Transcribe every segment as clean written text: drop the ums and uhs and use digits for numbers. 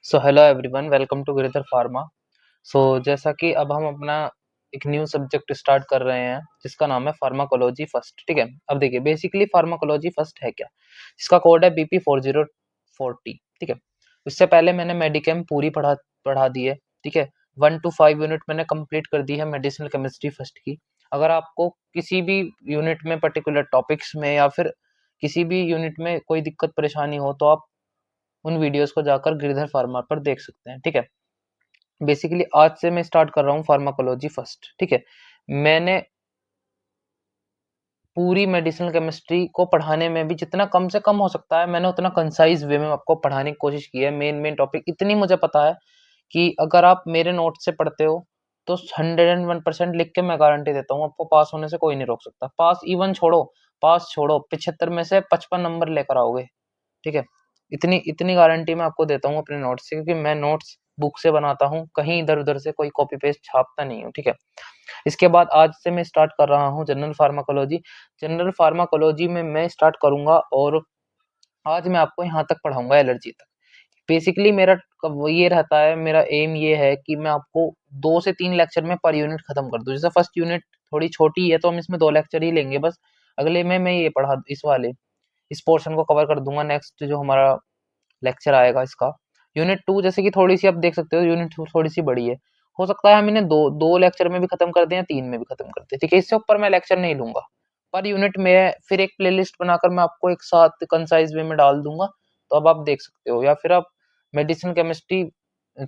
So hello everyone, welcome to Girdhar pharma. जैसा कि अब हम अपना एक न्यू सब्जेक्ट स्टार्ट कर रहे हैं जिसका नाम है फार्माकोलॉजी फर्स्ट। ठीक है, अब देखिए बेसिकली फार्माकोलॉजी फर्स्ट है क्या। इसका कोड है BP4040। ठीक है, इससे पहले मैंने मेडिकेम पूरी पढ़ा दी है। ठीक है, 1 to 5 यूनिट मैंने कंप्लीट कर दी है मेडिसिनल केमिस्ट्री फर्स्ट की। अगर आपको किसी भी यूनिट में पर्टिकुलर टॉपिक्स में या फिर किसी भी यूनिट में कोई दिक्कत परेशानी हो तो आप उन वीडियोस को जाकर गिरधर फार्मा पर देख सकते हैं। ठीक है, बेसिकली आज से मैं स्टार्ट कर रहा हूँ फार्माकोलॉजी फर्स्ट। ठीक है, मैंने पूरी मेडिसिनल केमिस्ट्री को पढ़ाने में भी जितना कम से कम हो सकता है मैंने उतना कंसाइज वे में आपको पढ़ाने की कोशिश की है। मेन टॉपिक इतनी मुझे पता है कि अगर आप मेरे नोट से पढ़ते हो तो 101% लिख के मैं गारंटी देता हूँ आपको पास होने से कोई नहीं रोक सकता। पास छोड़ो 75 में से 55 नंबर लेकर आओगे। ठीक है, इतनी इतनी गारंटी मैं आपको देता हूँ अपने नोट्स से, क्योंकि मैं नोट्स बुक से बनाता हूँ, कहीं इधर उधर से कोई कॉपी पेस्ट छापता नहीं हूँ। ठीक है, इसके बाद आज से मैं स्टार्ट कर रहा हूँ जनरल फार्माकोलॉजी। जनरल फार्माकोलॉजी में मैं स्टार्ट करूंगा और आज मैं आपको यहाँ तक पढ़ाऊंगा एलर्जी तक। बेसिकली मेरा ये रहता है, मेरा एम ये है कि मैं आपको 2 से 3 लेक्चर में पर यूनिट खत्म कर दूं। जैसे फर्स्ट यूनिट थोड़ी छोटी है तो हम इसमें 2 लेक्चर ही लेंगे बस। अगले में मैं ये पढ़ा इस पोर्शन को कवर कर दूंगा। नेक्स्ट जो हमारा लेक्चर आएगा इसका यूनिट 2, जैसे कि थोड़ी सी आप देख सकते हो यूनिट 2 थोड़ी सी बड़ी है। हो सकता है हम इन्हें दो लेक्चर में भी खत्म कर दें या 3 में भी खत्म कर दें। ठीक है, इससे ऊपर मैं लेक्चर नहीं लूंगा। पर यूनिट में फिर एक प्लेलिस्ट बनाकर मैं आपको एक साथ कंसाइज वे में डाल दूंगा, तो अब आप देख सकते हो, या फिर आप मेडिसिन केमिस्ट्री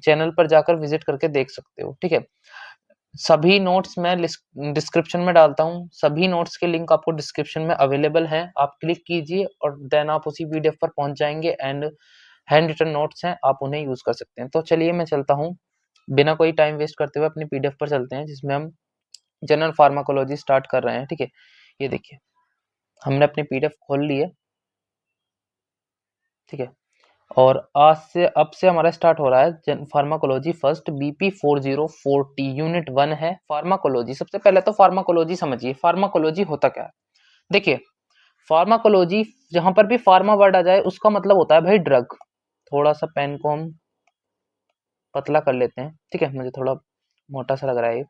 चैनल पर जाकर विजिट करके देख सकते हो। ठीक है, सभी नोट्स मैं डिस्क्रिप्शन में डालता हूँ। सभी नोट्स के लिंक आपको डिस्क्रिप्शन में अवेलेबल हैं, आप क्लिक कीजिए और देन आप उसी पीडीएफ पर पहुंच जाएंगे। एंड हैंड रिटन नोट्स हैं, आप उन्हें यूज कर सकते हैं। तो चलिए मैं चलता हूँ, बिना कोई टाइम वेस्ट करते हुए अपनी पीडीएफ पर चलते हैं जिसमें हम जनरल फार्माकोलॉजी स्टार्ट कर रहे हैं। ठीक है, ये देखिए हमने अपनी पीडीएफ खोल ली है। ठीक है, और अब से हमारा स्टार्ट हो रहा है फार्माकोलॉजी फर्स्ट BP4040 यूनिट 1 है फार्माकोलॉजी। सबसे पहले तो फार्माकोलॉजी समझिए, फार्माकोलॉजी होता क्या है। देखिए फार्माकोलॉजी, जहां पर भी फार्मा वर्ड आ जाए उसका मतलब होता है भाई ड्रग। थोड़ा सा पेन को हम पतला कर लेते हैं। ठीक है, मुझे थोड़ा मोटा सा लग रहा है ये।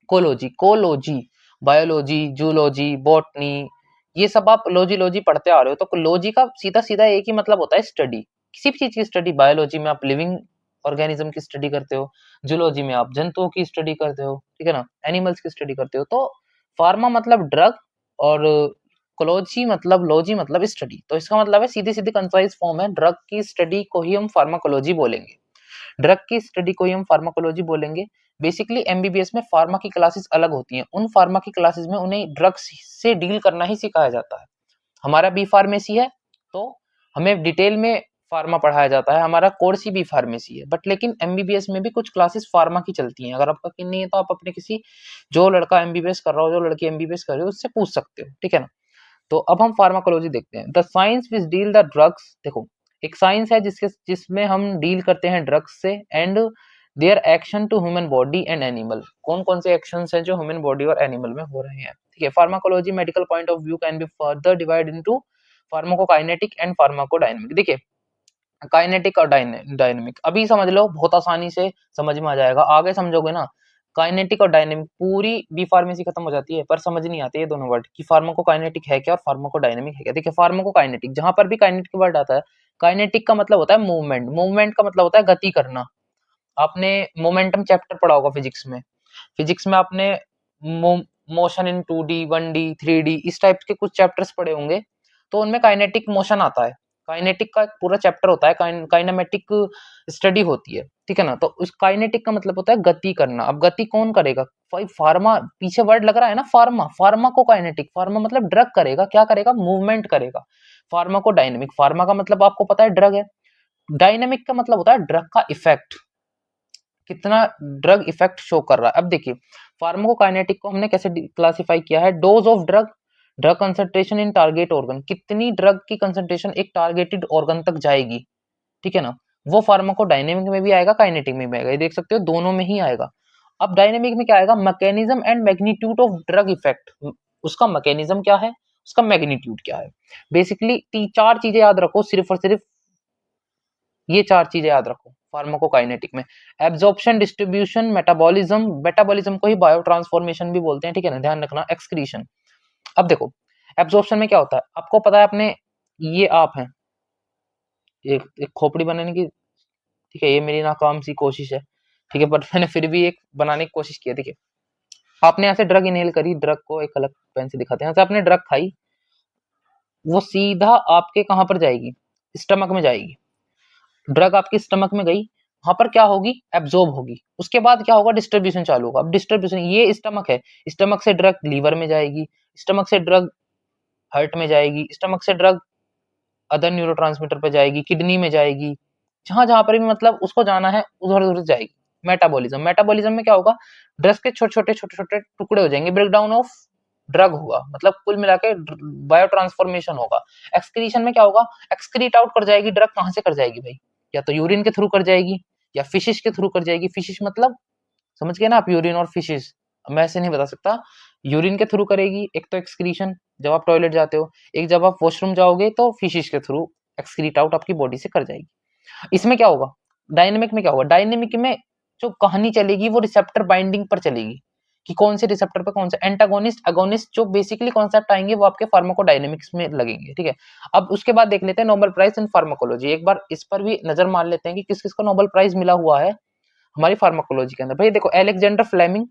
कोलॉजी, बायोलॉजी, जूलॉजी, बॉटनी, ये सब आप लॉजी पढ़ते आ रहे हो। तो लॉजी का सीधा सीधा एक ही मतलब होता है स्टडी, किसी भी चीज की स्टडी। बायोलॉजी में आप लिविंग ऑर्गेनिज्म की स्टडी करते हो, जूलॉजी में आप जंतुओं की स्टडी करते हो, ठीक है ना, एनिमल्स की स्टडी करते हो। तो फार्मा मतलब ड्रग और लॉजी मतलब स्टडी। तो इसका मतलब है सीधी सीधी कंसाइज फॉर्म है, ड्रग की स्टडी को ही हम फार्माकोलॉजी बोलेंगे। ड्रग की स्टडी को ही हम फार्माकोलॉजी बोलेंगे। बेसिकली एमबीबीएस में फार्मा की क्लासेस अलग होती हैं। उन फार्मा की क्लासेस में उन्हें ड्रग्स से डील करना ही सिखाया जाता है। हमारा बी फार्मेसी है तो हमें डिटेल में फार्मा पढ़ाया जाता है, हमारा कोर्स ही बी फार्मेसी है। बट लेकिन एमबीबीएस में भी कुछ क्लासेस फार्मा की चलती हैं। अगर आपका यकीन नहीं है तो आप अपने किसी जो लड़का एमबीबीएस कर रहा हो, जो लड़की एमबीबीएस कर रही हो, उससे पूछ सकते हो। ठीक है ना, तो अब हम फार्माकोलॉजी देखते हैं। The science which deal the drugs. देखो एक साइंस है जिसमें हम डील करते हैं ड्रग्स से and their action to human body and animal. कौन कौन से एक्शंस हैं जो ह्यूमन बॉडी और एनिमल में हो रहे हैं। ठीक है, pharmacology medical point of view can be further divide into pharmacokinetic and pharmacodynamic. देखिए काइनेटिक और डायनेमिक अभी समझ लो, बहुत आसानी से समझ में आ जाएगा। आगे समझोगे ना, काइनेटिक और डायनेमिक पूरी बी फार्मेसी खत्म हो जाती है, पर समझ नहीं आते ये दोनों वर्ड कि फार्माकोकाइनेटिक है क्या और फार्माकोडायनेमिक है क्या। देखिए फार्माकोकाइनेटिक, जहां पर भी काइनेटिक वर्ड आता है, काइनेटिक का मतलब होता है मूवमेंट, मूवमेंट का मतलब होता है गति करना। आपने मोमेंटम चैप्टर पढ़ा होगा फिजिक्स में। फिजिक्स में आपने motion in 2D 1D 3D इस टाइप के कुछ चैप्टर्स पढ़े होंगे, तो उनमें काइनेटिक मोशन आता है। काइनेटिक का एक पूरा चैप्टर होता है, काइनेमेटिक स्टडी होती है। ठीक है ना, तो उस काइनेटिक का मतलब होता है गति करना। अब गति कौन करेगा भाई, फार्मा, पीछे वर्ड लग रहा है ना फार्मा, फार्मा को काइनेटिक, फार्मा मतलब ड्रग करेगा, क्या करेगा, मूवमेंट करेगा। फार्मा को डायनेमिक, फार्मा का मतलब आपको पता है ड्रग है। डायनेमिक का मतलब होता है ड्रग का इफेक्ट, कितना ड्रग इफेक्ट शो कर रहा है। अब देखिए फार्माकोकाइनेटिक को हमने कैसे क्लासिफाई किया है, dose of drug, drug concentration in target organ, कितनी ड्रग की कंसंट्रेशन एक टारगेटेड ऑर्गन तक जाएगी। ठीक है ना, वो फार्माकोडायनेमिक में भी आएगा, काइनेटिक में भी आएगा, ये देख सकते हो दोनों में ही आएगा। अब डायनेमिक में क्या आएगा, mechanism and magnitude of drug effect, उसका मैकेनिज्म क्या है, उसका मैग्नीट्यूड क्या है। बेसिकली 4 चीजें याद रखो सिर्फ और सिर्फ ये 4 चीजें याद रखो फार्माकोकाइनेटिक में। एब्जॉर्प्शन, डिस्ट्रीब्यूशन, मेटाबॉलिज्म, मेटाबॉलिज्म को ही बायो ट्रांसफॉर्मेशन भी बोलते हैं, ठीक है ना, ध्यान रखना, एक्सक्रीशन। अब देखो एब्जॉर्प्शन में क्या होता है, आपको पता है, अपने ये आप हैं, एक खोपड़ी बनाने की, ठीक है, ये मेरी नाकाम सी कोशिश है, ठीक है, बट मैंने फिर भी एक बनाने की कोशिश की है। देखिए आपने यहाँ से ड्रग इनहेल करी, ड्रग को एक अलग पेन से दिखाते हैं, यहाँ से आपने ड्रग खाई, वो सीधा आपके कहाँ पर जाएगी, स्टमक में जाएगी। ड्रग आपकी स्टमक में गई, वहां पर क्या होगी, एब्जॉर्ब होगी, उसके बाद क्या होगा, डिस्ट्रीब्यूशन चालू होगा। अब डिस्ट्रीब्यूशन, ये स्टमक है, स्टमक से ड्रग लीवर में जाएगी, स्टमक से ड्रग हार्ट में जाएगी, स्टमक से ड्रग अदर न्यूरोट्रांसमीटर पे जाएगी, किडनी में जाएगी, जहां जहां पर भी मतलब उसको जाना है उधर उधर जाएगी। मेटाबॉलिज्म, मेटाबॉलिज्म में क्या होगा, ड्रग्स के छोटे छोटे टुकड़े हो जाएंगे, ब्रेक डाउन ऑफ ड्रग होगा, मतलब कुल मिला के बायो ट्रांसफॉर्मेशन होगा। एक्सक्रीशन में क्या होगा, एक्सक्रीट आउट कर जाएगी ड्रग, कहां से कर जाएगी भाई, या तो यूरिन के थ्रू कर जाएगी या फिशिश के थ्रू कर जाएगी। फिशिश मतलब समझ गए ना आप, यूरिन और फिशिश, मैं ऐसे नहीं बता सकता। यूरिन के थ्रू करेगी, एक तो एक्सक्रीशन जब आप टॉयलेट जाते हो, एक जब आप वॉशरूम जाओगे तो फिशिश के थ्रू एक्सक्रीट आउट आपकी बॉडी से कर जाएगी। इसमें क्या होगा, डायनेमिक में क्या होगा, डायनेमिक में जो कहानी चलेगी वो रिसेप्टर बाइंडिंग पर चलेगी, कि कौन से रिसेप्टर पे कौन सा एंटागोनिस्ट अगोनिस्ट, जो बेसिकली कॉन्सेप्ट आएंगे वो आपके फार्माकोडायनेमिक्स में लगेंगे, ठीक है। अब उसके बाद देख लेते हैं नोबेल प्राइज इन फार्माकोलॉजी, एक बार इस पर भी नजर मार लेते हैं कि किस किस को नोबेल प्राइज मिला हुआ है हमारी फार्माकोलॉजी के अंदर। भाई देखो अलेक्जेंडर फ्लेमिंग,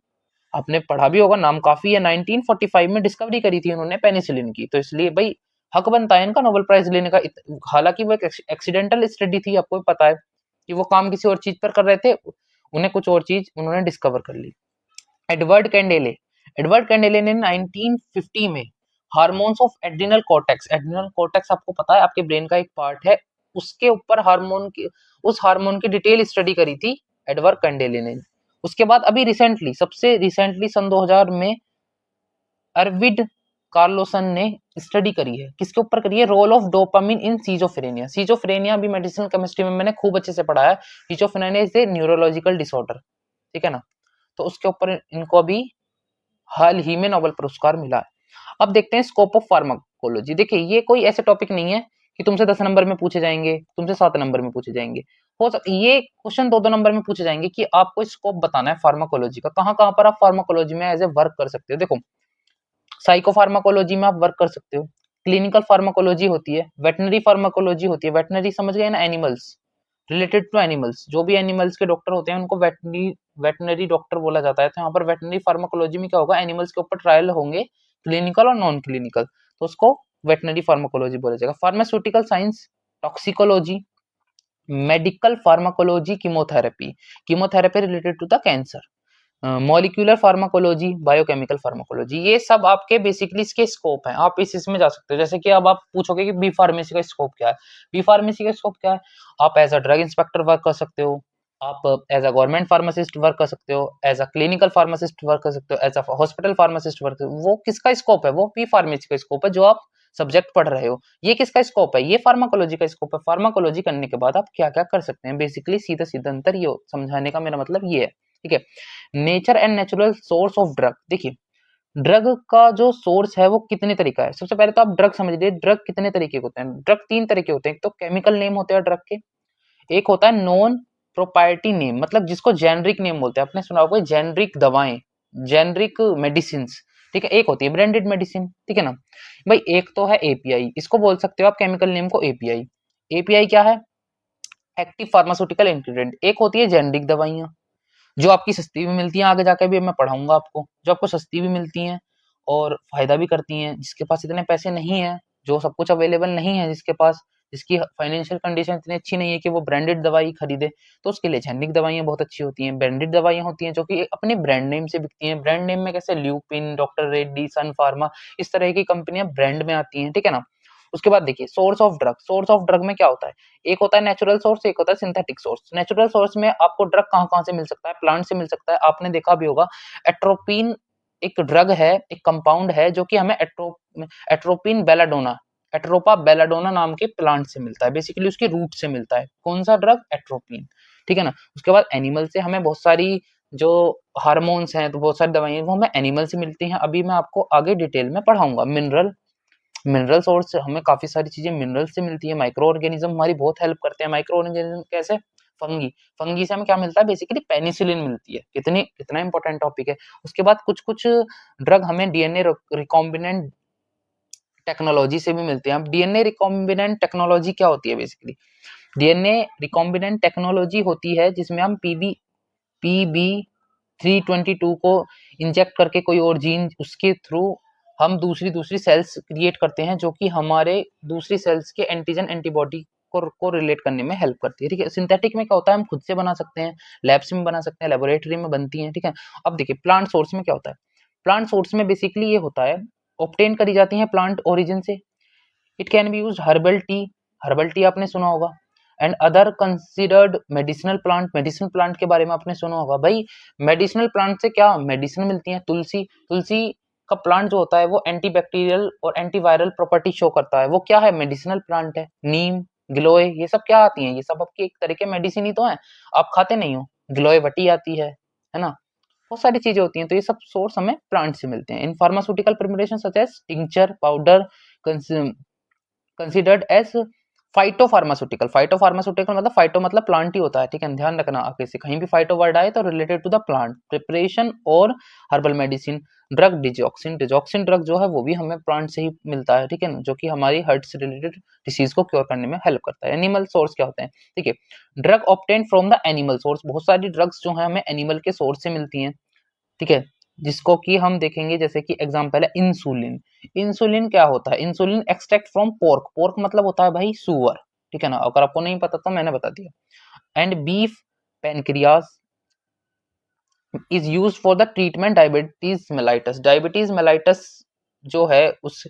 आपने पढ़ा भी होगा, नाम काफी है, 1945 में डिस्कवरी करी थी उन्होंने पेनिसिलिन की, तो इसलिए भाई हक बनता है इनका नोबेल प्राइज लेने का। हालांकि वो एक एक्सीडेंटल स्टडी थी, आपको भी पता है कि वो काम किसी और चीज पर कर रहे थे, उन्हें कुछ और चीज उन्होंने डिस्कवर कर ली। एडवर्ड कैंडेले, एडवर्ड कैंडेले ने 1950 में hormones of adrenal cortex, adrenal cortex आपको पता है आपके ब्रेन का एक पार्ट है, उसके ऊपर हार्मोन की, उस हार्मोन की डिटेल स्टडी करी थी एडवर्ड कैंडेले ने। उसके बाद अभी रिसेंटली, सबसे रिसेंटली सन 2000 में अरविड कार्लोसन ने स्टडी करी है, किसके ऊपर करी है, role of dopamine in schizophrenia. Schizophrenia भी मेडिसिनल केमिस्ट्री में मैंने खूब अच्छे से पढ़ा है, schizophrenia is a neurological disorder, ठीक है ना, तो उसके ऊपर इनको अभी हाल ही में नोबेल पुरस्कार मिला है। अब देखते हैं स्कोप ऑफ फार्माकोलॉजी। देखिए ये कोई ऐसे टॉपिक नहीं है कि तुमसे 10 नंबर में पूछे जाएंगे, तुमसे 7 नंबर में पूछे जाएंगे, हो सकता ये क्वेश्चन 2-2 नंबर में पूछे जाएंगे कि आपको स्कोप बताना है फार्माकोलॉजी का, कहाँ कहाँ पर आप फार्माकोलॉजी में एज ए वर्क कर सकते हो। देखो साइको फार्माकोलॉजी में आप वर्क कर सकते हो, क्लिनिकल फार्माकोलॉजी होती है, वेटनरी फार्माकोलॉजी होती है, वेटनरी समझ गए ना, एनिमल्स, रिलेटेड टू एनिमल्स, जो भी एनिमल्स के डॉक्टर होते हैं उनको वेटनरी डॉक्टर बोला जाता है। तो यहाँ पर वेटनरी फार्माकोलॉजी में क्या होगा, एनिमल्स के ऊपर ट्रायल होंगे, क्लिनिकल और नॉन क्लिनिकल, तो उसको वेटनरी फार्माकोलॉजी बोला जाएगा। Pharmaceutical science, toxicology, medical pharmacology, chemotherapy, chemotherapy related to the cancer, molecular pharmacology, biochemical pharmacology, ये सब आपके बेसिकली इसके स्कोप हैं, आप इस इसमें जा सकते हो। जैसे कि अब आप पूछोगे कि बी फार्मेसी का स्कोप क्या है, बी फार्मेसी का स्कोप क्या है, आप as a drug inspector work कर सकते हो, आप as a government pharmacist work कर सकते हो, as a clinical pharmacist work कर सकते हो, as a hospital pharmacist work, वो किसका स्कोप है, वो बी फार्मेसी का स्कोप है जो आप सब्जेक्ट पढ़ रहे हो। ये किसका स्कोप है, ये फार्माकोलॉजी का स्कोप है। फार्माकोलॉजी करने के बाद आप क्या क्या कर सकते हैं, बेसिकली सीधा सीधा अंतर ये समझाने का मेरा मतलब ये है, ठीक है। Nature and natural source of drug, देखिए ड्रग का जो सोर्स है वो कितने तरीका है। सबसे पहले तो आप ड्रग समझ लीजिए, ड्रग कितने तरीके के होते हैं, ड्रग 3 तरह के होते हैं। एक तो केमिकल नेम होते हैं ड्रग के, एक होता है नॉन प्रोप्राइटरी नेम, मतलब जिसको जेनरिक नेम बोलते हैं, आपने सुना होगा जेनरिक दवाएं, जेनरिक मेडिसिन, ठीक है। एक होती है ब्रांडेड मेडिसिन, ठीक है ना भाई। एक तो है एपीआई, इसको बोल सकते हो आप केमिकल नेम को एपीआई। एपीआई क्या है, एक्टिव फार्मास्यूटिकल इंग्रेडिएंट। एक होती है जेनरिक दवाइयां, जो आपकी सस्ती भी मिलती हैं, आगे जाके भी मैं पढ़ाऊंगा आपको, जो आपको सस्ती भी मिलती हैं और फायदा भी करती हैं। जिसके पास इतने पैसे नहीं है, जो सब कुछ अवेलेबल नहीं है जिसके पास, जिसकी फाइनेंशियल कंडीशन इतनी अच्छी नहीं है कि वो ब्रांडेड दवाई खरीदे, तो उसके लिए जेनरिक दवाइयां बहुत अच्छी होती हैं। ब्रांडेड दवाइयां होती हैं जो कि अपने ब्रांड नेम से बिकती हैं। ब्रांड नेम में कैसे ल्यूपिन, डॉक्टर रेड्डी, सन फार्मा, इस तरह की कंपनियां ब्रांड में आती हैं, ठीक है ना। उसके बाद देखिए source of drug, source of drug में क्या होता है, एक होता है नेचुरल सोर्स, एक होता है सिंथेटिक सोर्स। नेचुरल सोर्स में आपको ड्रग कहाँ कहाँ से मिल सकता है, प्लांट से मिल सकता है। आपने देखा भी होगा एट्रोपिन एक ड्रग है, एक कंपाउंड है जो कि हमें एट्रोपिन बेलाडोना, एट्रोपा बेलाडोना नाम के प्लांट से मिलता है, बेसिकली उसके रूट से मिलता है। कौन सा ड्रग, एट्रोपिन, ठीक है ना। उसके बाद एनिमल से हमें बहुत सारी जो हार्मोन्स हैं, तो बहुत सारी दवाइयां वो हमें एनिमल से मिलती हैं, अभी मैं आपको आगे डिटेल में पढ़ाऊंगा। मिनरल मिनरल सोर्स हमें काफी सारी चीजें मिनरल से मिलती है, माइक्रो ऑर्गेनिज्म हमारी बहुत हेल्प करते हैं। माइक्रो ऑर्गेनिज्म कैसे? फंगी, फंगी से हमें क्या मिलता है? बेसिकली पेनिसिलिन मिलती है। कितना इंपॉर्टेंट टॉपिक है। उसके बाद कुछ कुछ ड्रग हमें डीएनए रिकॉम्बिनेंट टेक्नोलॉजी से भी मिलते हैं। अब डीएनए रिकॉम्बिनेंट टेक्नोलॉजी क्या होती है? बेसिकली डीएनए रिकॉम्बिनेंट टेक्नोलॉजी होती है जिसमें हम पीबी 322 को इंजेक्ट करके कोई और जीन, उसके थ्रू हम दूसरी सेल्स क्रिएट करते हैं जो कि हमारे दूसरी सेल्स के एंटीजन एंटीबॉडी को रिलेट करने में हेल्प करती है। ठीक है। सिंथेटिक में क्या होता है? हम खुद से बना सकते हैं, लैब्स में बना सकते हैं, लेबोरेटरी में बनती हैं। ठीक है। अब देखिए प्लांट सोर्स में क्या होता है। प्लांट सोर्स में बेसिकली ये होता है, ऑब्टेन करी जाती है प्लांट ओरिजिन से। It can be used herbal tea आपने सुना होगा, and other considered medicinal plant के बारे में आपने सुना होगा। भाई मेडिसिनल प्लांट से क्या मेडिसिन मिलती है? तुलसी का प्लांट जो होता है वो एंटीबैक्टीरियल और एंटीवायरल प्रॉपर्टी शो करता है। वो क्या है? मेडिसिनल प्लांट है। नीम, गिलोय, ये सब क्या आती हैं? ये सब आपकी एक तरह के मेडिसिन ही तो है। आप खाते नहीं हो, गिलोय वटी आती है ना। बहुत सारी चीजें होती हैं। तो ये सब सोर्स हमें प्लांट से मिलते हैं। In pharmaceutical preparation such as tincture, powder, considered as phytopharmaceutical मतलब फाइटो मतलब प्लांट ही होता है। ठीक है। ध्यान रखना, आगे से कहीं भी फाइटो वर्ड आए तो related to the plant preparation और herbal medicine. Drug digoxin drug जो है वो भी हमें प्लांट से ही मिलता है। ठीक है ना, जो कि हमारी हार्ट से रिलेटेड डिसीज को क्योर करने में हेल्प करता है। एनिमल सोर्स क्या होते हैं? ठीक है। Drug obtain from the animal source, बहुत सारी ड्रग्स जो है हमें एनिमल के सोर्स से मिलती हैं। ठीक है। जिसको कि हम देखेंगे, जैसे कि एग्जांपल है इंसुलिन। इंसुलिन क्या होता है? इंसुलिन एक्सट्रैक्ट फ्रॉम पोर्क मतलब होता है भाई सुअर। ठीक है ना, अगर आपको नहीं पता तो मैंने बता दिया। And beef pancreas is used for the treatment diabetes mellitus जो है उस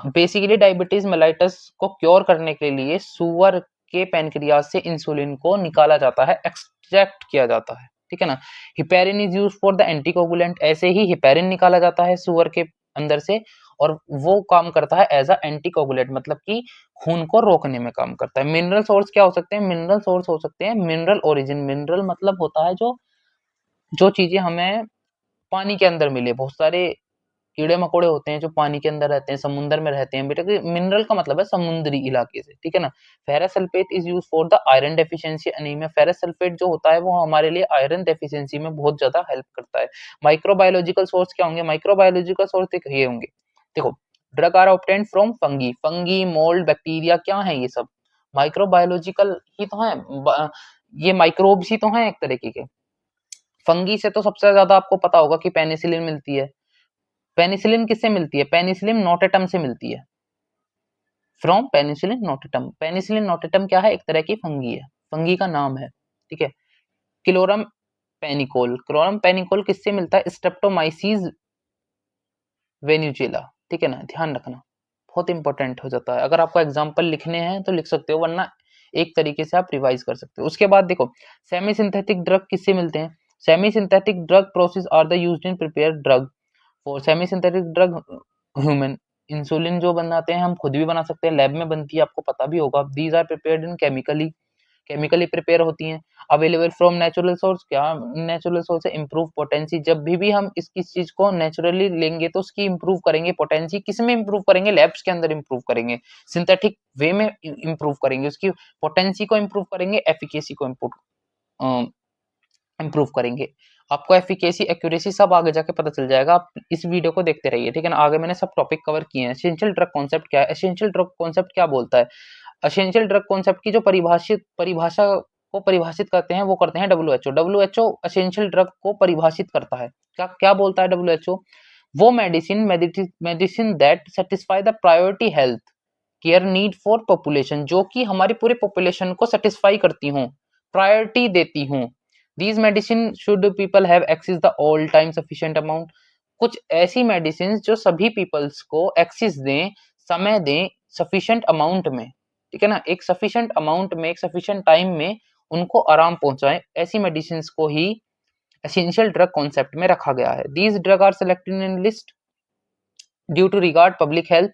बेसिकली डायबिटीज मेलाइटस को क्योर करने के लिए सुअर के पैनक्रियास से इंसुलिन को निकाला जाता है, एक्सट्रैक्ट किया जाता है। ठीक है ना। Heparin is use for the anticoagulant, ऐसे ही हिपेरिन निकाला जाता है सुअर के अंदर से, और वो काम करता है एज अ एंटीकोगुलेंट, मतलब कि खून को रोकने में काम करता है। मिनरल सोर्स क्या हो सकते हैं? मिनरल सोर्स हो सकते हैं मिनरल ओरिजिन। मिनरल मतलब होता है जो जो चीजें हमें पानी के अंदर मिले। बहुत सारे कीड़े मकोड़े होते हैं जो पानी के अंदर रहते हैं, समुद्र में रहते हैं। बेटा मिनरल का मतलब है समुद्री इलाके से। ठीक है ना। Ferrous sulphate is use for the iron deficiency anaemia. Ferrous sulphate जो होता है वो हमारे लिए आयरन डेफिशिएंसी में बहुत ज्यादा हेल्प करता है। माइक्रोबायोलॉजिकल सोर्स क्या होंगे? माइक्रोबायोलॉजिकल सोर्स ये होंगे, देखो, drug are obtained from fungi, mould, bacteria, क्या है ये सब? माइक्रोबायोलॉजिकल ही तो है, ये माइक्रोब्स ही तो हैं एक तरीके के। फंगी से तो सबसे ज्यादा आपको पता होगा कि पेनिसिलिन मिलती है। पेनिसिलिन किससे मिलती है? पेनिसिलिन नोटेटम से मिलती है। From penicillin notatum. Penicillin notatum क्या है? एक तरह की फंगी है, फंगी का नाम है। ठीक है। क्लोरम पेनिकोल किससे मिलता है? स्ट्रेप्टोमाइसीज वेन्यूजिला। ठीक है ना, ध्यान रखना, बहुत इंपॉर्टेंट हो जाता है। अगर आपको एग्जाम्पल लिखने हैं तो लिख सकते हो, वरना एक तरीके से आप रिवाइज कर सकते हो। उसके बाद देखो, सेमी सिंथेटिक ड्रग किससे मिलते हैं? Semi synthetic drug process are the used in prepare drug for semi synthetic drug human. Insulin जो बनाते हैं हम खुद भी बना सकते हैं, लैब में बनती है, आपको पता भी होगा। These are prepared in chemically prepare होती हैं। अवेलेबल फ्रॉम नेचुरल सोर्स, क्या नेचुरल सोर्स है? Improve potency. जब भी हम किस चीज को नेचुरली लेंगे तो उसकी इम्प्रूव करेंगे पोटेंसी। किस में इम्प्रूव करेंगे? लैब्स के अंदर इम्प्रूव करेंगे, सिंथेटिक वे में इम्प्रूव करेंगे, उसकी पोटेंसी को इम्प्रूव करेंगे, एफिकेसी को इम्प्रूव करेंगे। आपको एफिकेसी एक्यूरेसी सब आगे जाके पता चल जाएगा, आप इस वीडियो को देखते रहिए। ठीक है ना। आगे मैंने सब टॉपिक कवर किए हैं। एसेंशियल ड्रग कॉन्सेप्ट क्या है? एसेंशियल ड्रग कॉन्सेप्ट क्या बोलता है? एसेंशियल ड्रग कॉन्सेप्ट की जो परिभाषा को परिभाषित करते हैं वो करते हैं डब्ल्यूएचओ एसेंशियल ड्रग को परिभाषित करता है। क्या क्या बोलता है डब्ल्यूएचओ? वो medicine that satisfy the priority health care need for population, जो कि हमारी पूरे पॉपुलेशन को सेटिस्फाई करती हूँ, प्रायोरिटी देती हूँ। These medicine should people have access the all time sufficient amount. कुछ ऐसी मेडिसिन जो सभी पीपल्स को एक्सेस दें, समय दें, सफिशिएंट अमाउंट में। ठीक है ना, एक सफिशिएंट अमाउंट में, एक सफिशिएंट टाइम में उनको आराम पहुंचाएं, ऐसी मेडिसिन को ही एसेंशियल ड्रग कॉन्सेप्ट में रखा गया है। These drug are selected in list due to regard public health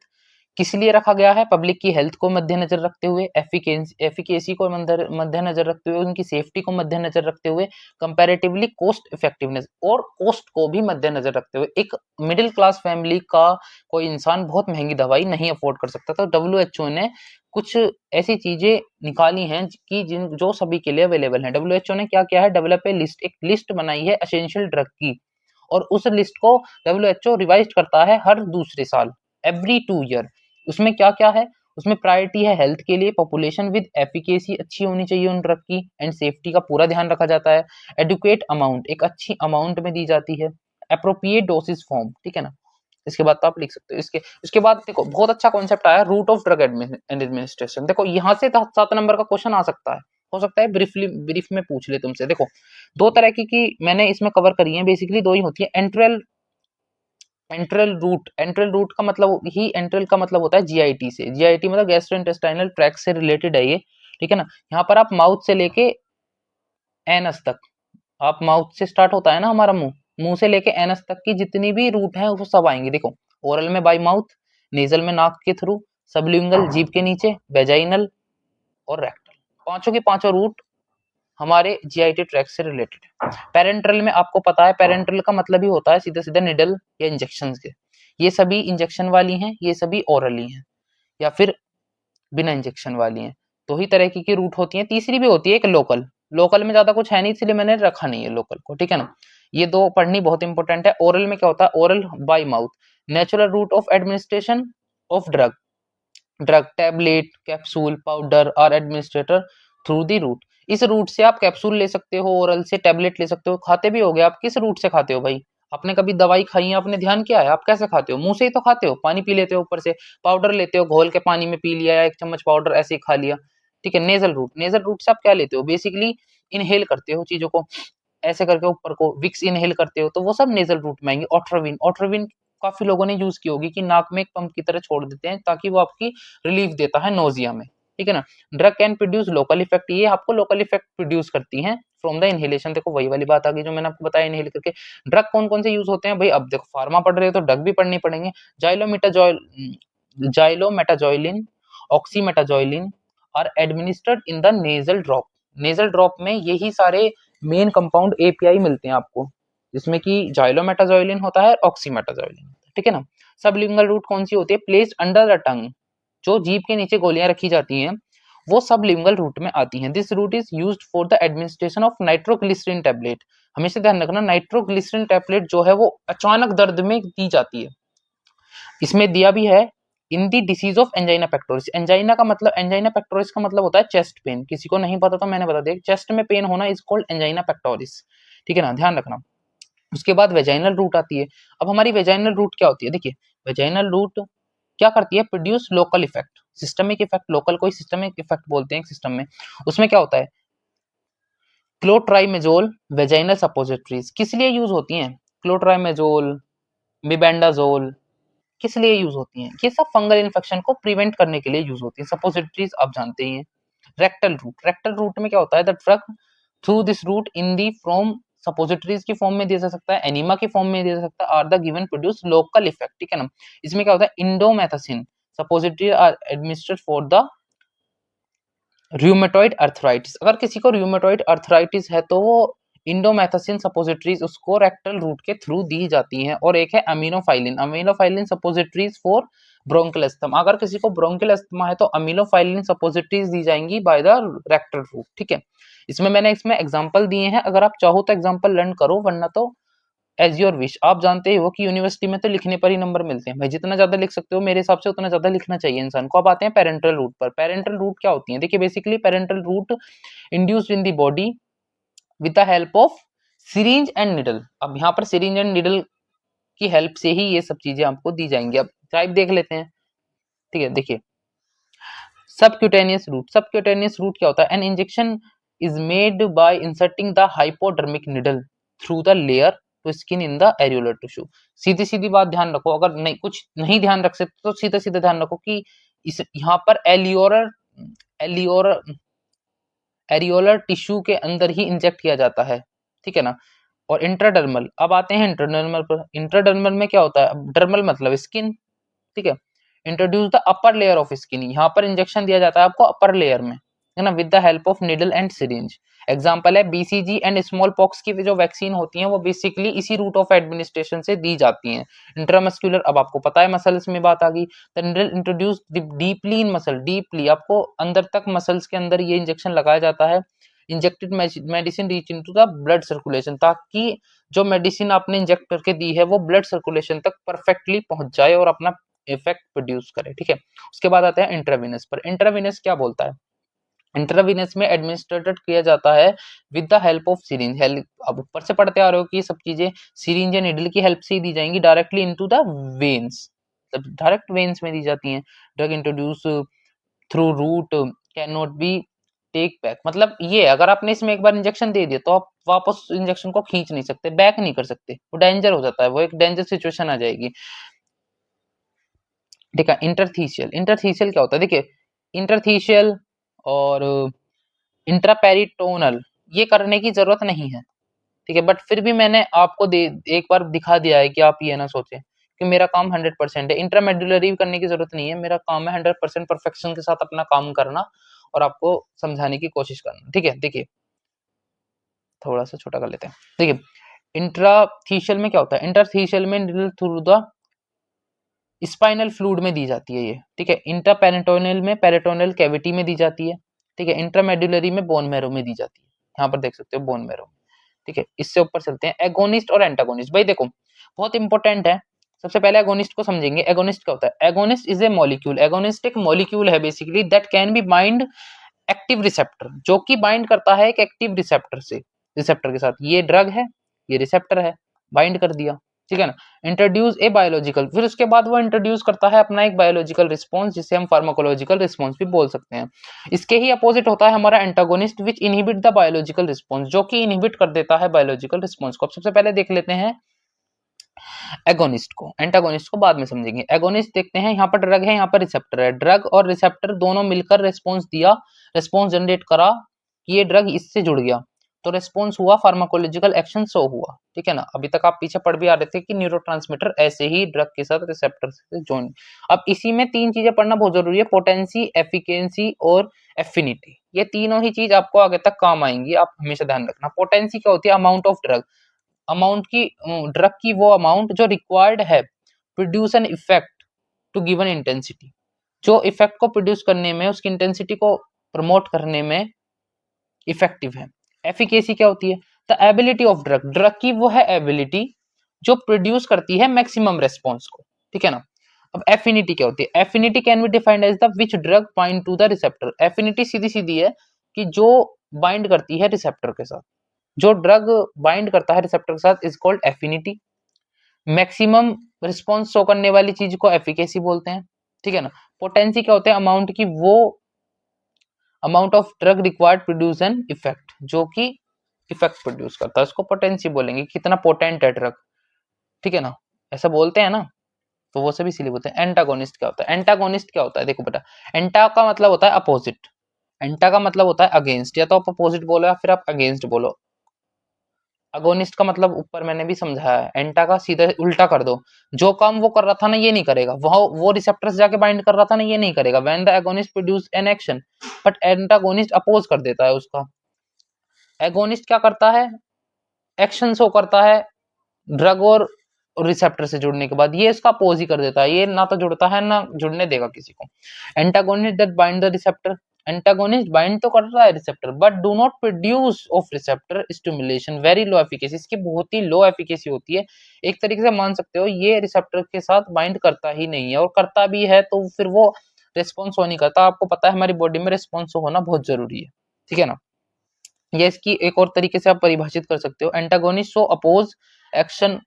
किस लिए रखा गया है? पब्लिक की हेल्थ को मद्देनजर रखते हुए, एफिकेसी को मद्देनजर रखते हुए, उनकी सेफ्टी को मद्देनजर रखते हुए, कंपैरेटिवली कॉस्ट इफेक्टिवनेस और कॉस्ट को भी मद्देनजर रखते हुए। एक मिडिल क्लास फैमिली का कोई इंसान बहुत महंगी दवाई नहीं अफोर्ड कर सकता, तो डब्ल्यूएचओ ने कुछ ऐसी चीजें निकाली हैं कि जो सभी के लिए अवेलेबल है। डब्ल्यूएचओ ने क्या किया है? डेवलप ए लिस्ट, एक लिस्ट बनाई है एसेंशियल ड्रग की, और उस लिस्ट को डब्ल्यूएचओ रिवाइज करता है हर दूसरे साल, एवरी 2 ईयर। उसमें क्या क्या है? उसमें प्रायोरिटी है हेल्थ के लिए, पॉपुलेशन विद एफिकेसी अच्छी होनी चाहिए उन ड्रग की, एंड सेफ्टी का पूरा ध्यान रखा जाता है। एडुकेट अमाउंट, एक अच्छी अमाउंट में दी जाती है। अप्रोप्रिएट डोसेज फॉर्म, ठीक है ना। इसके बाद तो आप लिख सकते हो। इसके बाद देखो बहुत अच्छा कॉन्सेप्ट आया, रूट ऑफ ड्रग एडमिनिस्ट्रेशन। देखो यहाँ से 7 नंबर का क्वेश्चन आ सकता है, हो सकता है ब्रीफ में पूछ ले तुमसे। देखो दो तरह की मैंने इसमें कवर करी है, बेसिकली दो ही होती है। एंट्रल रूट का मतलब ही, एंट्रल का मतलब होता है जीआईटी से। जीआईटी मतलब गैस्ट्रोइंटेस्टाइनल ट्रैक्ट से रिलेटेड है ये, ठीक है ना। यहाँ पर आप माउथ से लेके एनस तक, आप माउथ से स्टार्ट होता है ना हमारा मुंह से लेके एनस तक की जितनी भी रूट है वो सब आएंगे। देखो ओरल में बाय माउथ, नेजल में नाक के थ्रू, सबलिंगुअल जीभ के नीचे, वेजाइनल और रेक्टल, पांचों के पांचों रूट हमारे जीआईटी ट्रैक्ट से रिलेटेड है। पेरेंट्रल में आपको पता है, पेरेंट्रल का मतलब ही होता है सीधा सीधा निडल या इंजेक्शन के। ये सभी इंजेक्शन वाली हैं, ये सभी ओरली हैं, या फिर बिना इंजेक्शन वाली हैं। दो ही तरह की रूट होती है। तीसरी भी होती है एक लोकल, लोकल में ज्यादा कुछ है नहीं इसलिए मैंने रखा नहीं है लोकल को, ठीक है ना। ये दो पढ़नी बहुत इंपॉर्टेंट है। ओरल में क्या होता है? Oral by mouth, natural route of administration of drug, tablet, capsule, powder और एडमिनिस्ट्रेटर थ्रू दी रूट। इस रूट से आप कैप्सूल ले सकते हो, ओरल से टैबलेट ले सकते हो, खाते भी हो गए। आप किस रूट से खाते हो भाई? आपने कभी दवाई खाई है, आपने ध्यान किया है आप कैसे खाते हो? मुंह से ही तो खाते हो, पानी पी लेते हो ऊपर से, पाउडर लेते हो घोल के पानी में पी लिया, या 1 चम्मच पाउडर ऐसे ही खा लिया, ठीक है। नेजल रूट, नेजल रूट से आप क्या लेते हो? बेसिकली इनहेल करते हो चीजों को, ऐसे करके ऊपर को विक्स इनहेल करते हो, तो वो सब नेजल रूट में आएंगे। ऑट्रोविन, ऑट्रोविन काफी लोगों ने यूज की होगी कि नाक में एक पंप की तरह छोड़ देते हैं ताकि वो आपकी रिलीफ देता है नोजिया में, ठीक है ना। Drug can produce local effect, ये आपको लोकल इफेक्ट प्रोड्यूस करती हैं फ्रॉम द इनहेलेशन। देखो वही वाली बात आ गई जो मैंने आपको बताया इनहेल करके। ड्रग कौन कौन से यूज होते हैं भाई? अब देखो फार्मा पढ़ रहे हो तो ड्रग भी पढ़नी पड़ेंगे। Xylometazoline, oxymetazoline are administered in the nasal drop. Nasal drop में यही सारे मेन कंपाउंड एपीआई मिलते हैं आपको, जिसमें कि जाइलोमेटाजोलिन होता है, ऑक्सीमेटाजोलिन, ठीक है ना। सबलिंगुअल रूट कौन सी होती है? प्लेस्ड अंडर द टंग, जो जीभ के नीचे गोलियां रखी जाती हैं वो सबलिंगुअल रूट में आती हैं। This route is used for the administration of nitroglycerin tablet. हमेशा ध्यान रखना, नाइट्रोग्लिसरीन टैबलेट जो है वो अचानक दर्द में दी जाती है। इसमें दिया भी है in the disease of angina pectoris. Angina pectoris का मतलब होता है चेस्ट पेन। किसी को नहीं पता तो मैंने बता दिया, चेस्ट में पेन होना इज कॉल्ड एंजाइना पेक्टोरिस, ठीक है ना, ध्यान रखना। उसके बाद वेजाइनल रूट आती है। अब हमारी वेजाइनल रूट क्या होती है? देखिए वेजाइनल रूट क्या करती है? Produce local effect, systemic effect. Local कोई सिस्टमिक इफेक्ट बोलते हैं सिस्टम में। उसमें क्या होता है? क्लोट्राइमेजोल वेजाइनल सपोजिटरीज किस लिए यूज होती हैं? क्लोट्राइमेजोल, मिबेंडाजोल किस लिए यूज होती हैं? ये सब फंगल इन्फेक्शन को प्रिवेंट करने के लिए यूज होती हैं। सपोजिटरीज आप जानते ही हैं। रेक्टल रूट में क्या होता है? The drug through this route in the from suppositories की फॉर्म में दे सकता है, एनिमा की फॉर्म में दे सकता है, are the given produce local effect, ठीक है ना। इसमें क्या होता है? Indomethacin suppository are administered for the rheumatoid arthritis. अगर किसी को रूमेटॉइड अर्थराइटिस है तो वो इंडोमेथासिन सपोजिटरीज उसको रेक्टल रूट के थ्रू दी जाती हैं। और एक है aminophylline suppositories for bronchial asthma. अगर किसी को ब्रोंकियल अस्थमा है तो अमीनोफाइलिन सपोजिटरीज दी जाएंगी बाय द रेक्टल रूट, ठीक है। मैंने इसमें एग्जांपल दिए हैं, अगर आप चाहो तो एग्जांपल लर्न करो, वरना तो एज योर विश। आप जानते हो कि यूनिवर्सिटी में तो लिखने पर ही नंबर मिलते हैं भाई, जितना ज्यादा लिख सकते हो मेरे हिसाब से उतना ज्यादा लिखना चाहिए इंसान को। अब आते हैं पेरेंटल रूट पर। पेरेंटल रूट क्या होती है? देखिए basically parental route induced in the body with the help of syringe and needle. अब यहाँ पर सिरिंज एंड निडल की हेल्प से ही ये सब चीजें आपको दी जाएंगी। अब टाइप देख लेते हैं, ठीक है। देखिए सबक्यूटेनियस रूट क्या होता है? An injection is made by inserting the hypodermic needle through the layer to skin in the areolar tissue. सीधी सीधी बात ध्यान रखो, अगर नहीं कुछ नहीं ध्यान रख सकते तो सीधा सीधा ध्यान रखो कि इस यहाँ पर एरियोलर टिश्यू के अंदर ही इंजेक्ट किया जाता है, ठीक है ना। और इंट्राडर्मल, अब आते हैं इंट्राडर्मल पर। इंट्राडर्मल में क्या होता है? डर्मल मतलब स्किन, ठीक है। Introduce the upper layer of skin, यहाँ पर इंजेक्शन दिया जाता है आपको अपर लेयर में, है ना, with the help of needle and syringe. Example है बीसीजी एंड स्मॉल पॉक्स की जो वैक्सीन होती है वो बेसिकली इसी रूट ऑफ एडमिनिस्ट्रेशन से दी जाती हैं। इंट्रामस्कुलर, अब आपको पता है मसल्स में बात आ गई, the needle introduce deeply in muscle, deeply आपको अंदर तक मसल्स के अंदर ये इंजेक्शन लगाया जाता है। Injected medicine reach into the blood circulation, ताकि जो मेडिसिन आपने इंजेक्ट करके दी है वो ब्लड सर्कुलेशन तक परफेक्टली पहुंच जाए और अपना इफेक्ट प्रोड्यूस करे, ठीक है। उसके बाद आते हैं इंट्रावीनस पर। इंट्रावीनस क्या बोलता है, इंट्रावीनस में एडमिनिस्ट्रेटेड किया जाता है with the help of syringe. अब ऊपर से पढ़ते आ रहे हो कि सब चीजें सिरिंज या निडल की हेल्प से ही दी जाएंगी, directly into the veins, direct veins में दी जाती हैं। Drug introduce through route can not be take back, मतलब ये अगर आपने इसमें एक बार इंजेक्शन दे दिया तो आप वापस इंजेक्शन को खींच नहीं सकते, बैक नहीं कर सकते, वो डेंजर हो जाता है, वो एक डेंजर सिचुएशन आ जाएगी, ठीक है। इंटरथीशियल, इंटरथीशियल क्या होता है, देखिए इंटरथीशियल और इंट्रापेरिटोनल ये करने की जरूरत नहीं है, ठीक है, बट फिर भी मैंने आपको एक बार दिखा दिया है कि आप ये ना सोचें कि मेरा काम 100% है। इंट्रामेडुलरी करने की जरूरत नहीं है, मेरा काम है 100% परफेक्शन के साथ अपना काम करना और आपको समझाने की कोशिश करना, ठीक है। देखिए थोड़ा सा छोटा कर लेते हैं, देखिए इंट्राथीशियल में क्या होता है, इंटरथीशियल में needle through the spinal fluid में दी जाती है ये, ठीक है। इंट्रापेरिटोनियल में पेरिटोनियल कैविटी में दी जाती है, ठीक है। इंट्रामेडुलरी में बोन मैरो में दी जाती है, यहाँ पर देख सकते हो बोन मैरो, ठीक है। इससे ऊपर चलते हैं, एगोनिस्ट और एंटागोनिस्ट। भाई देखो बहुत इंपॉर्टेंट है, सबसे पहले एगोनिस्ट को समझेंगे। एगोनिस्ट क्या होता है, agonist is a molecule, agonist एक मॉलिक्यूल है basically that can be bind active receptor, जो कि बाइंड करता है एक एक्टिव रिसेप्टर से, रिसेप्टर के साथ। ये ड्रग है, ये रिसेप्टर है, बाइंड कर दिया, ठीक है ना। इंट्रोड्यूस ए बायोलॉजिकल, फिर उसके बाद वो इंट्रोड्यूस करता है अपना एक बायोलॉजिकल रिस्पॉन्स, जिसे हम फार्माकोलॉजिकल रिस्पॉन्स भी बोल सकते हैं। इसके ही अपोजिट होता है हमारा antagonist which inhibit the biological response, जो कि इनहिबिट कर देता है बायोलॉजिकल रिस्पॉन्स को। अब सबसे पहले देख लेते हैं एगोनिस्ट को, एंटागोनिस्ट को बाद में समझेंगे। एगोनिस्ट देखते हैं, यहाँ पर ड्रग है, यहाँ पर रिसेप्टर है, ड्रग और रिसेप्टर दोनों मिलकर रिस्पॉन्स दिया, रिस्पॉन्स जनरेट करा कि ये ड्रग इससे जुड़ गया, तो रिस्पॉन्स हुआ, फार्माकोलॉजिकल एक्शन शो हुआ, ठीक है ना। अभी तक आप पीछे पढ़ भी आ रहे थे कि न्यूरोट्रांसमीटर ऐसे ही ड्रग के साथ रिसेप्टर से ज्वाइन। अब इसी में तीन चीजें पढ़ना बहुत जरूरी है, पोटेंसी, एफिकेंसी और एफिनिटी, ये तीनों ही चीज आपको आगे तक काम आएंगी, आप हमेशा ध्यान रखना। पोटेंसी क्या होती है, अमाउंट ऑफ ड्रग, अमाउंट की ड्रग की वो अमाउंट जो रिक्वायर्ड है produce an effect to given intensity, जो इफेक्ट को प्रोड्यूस करने में, उसकी इंटेंसिटी को प्रमोट करने में इफेक्टिव है। एफिकेसी क्या होती है, the ability of drug, drug की वो है एबिलिटी जो प्रोड्यूस करती है मैक्सिमम रेस्पॉन्स को, ठीक है ना। अब एफिनिटी क्या होती है, affinity can be defined as the which drug bind to the receptor. Affinity सीधी सीधी है कि जो बाइंड करती है रिसेप्टर के साथ, जो ड्रग बाइंड करता है रिसेप्टर के साथ is called affinity. Maximum response show करने वाली चीज को एफिकेसी बोलते हैं, ठीक है ना। पोटेंसी क्या होते हैं, अमाउंट की वो amount of drug required produce an effect, जो कि इफेक्ट प्रोड्यूस करता है, उसको पोटेंसी बोलेंगे, कितना पोटेंट है ड्रग, ठीक है ना, ऐसा बोलते हैं ना, तो वो सब इसीलिए बोलते हैं। एंटागोनिस्ट क्या होता है, एंटागोनिस्ट क्या होता है, देखो बेटा, एंटा का मतलब होता है अपोजिट, एंटा का मतलब होता है अगेंस्ट, या तो आप अपोजिट बोलो या फिर आप अगेंस्ट बोलो। अगोनिस्ट का मतलब ऊपर मैंने भी समझाया है, एंटा का सीधा उल्टा कर दो, जो काम वो कर रहा था ना ये नहीं करेगा, वो रिसेप्टर से जाके बाइंड कर रहा था ना ये नहीं करेगा। When the agonist produce an action but antagonist oppose कर देता है उसका। एगोनिस्ट क्या करता है, एक्शन शो करता है ड्रग और रिसेप्टर से जुड़ने के बाद, ये इसका अपोज ही कर देता है, ये ना तो जुड़ता है ना जुड़ने देगा किसी को। Antagonist that bind the receptor, antagonist bind तो कर रहा है receptor but do not produce of receptor stimulation, very low efficacy, इसकी बहुत ही लो एफिकेसी होती है। एक तरीके से मान सकते हो ये रिसेप्टर के साथ बाइंड करता ही नहीं है, और करता भी है तो फिर वो रिस्पॉन्स हो नहीं करता। आपको पता है हमारी बॉडी में रिस्पॉन्स होना बहुत जरूरी है, ठीक है ना। ये इसकी एक और तरीके से आप परिभाषित कर सकते हो, antagonist show oppose action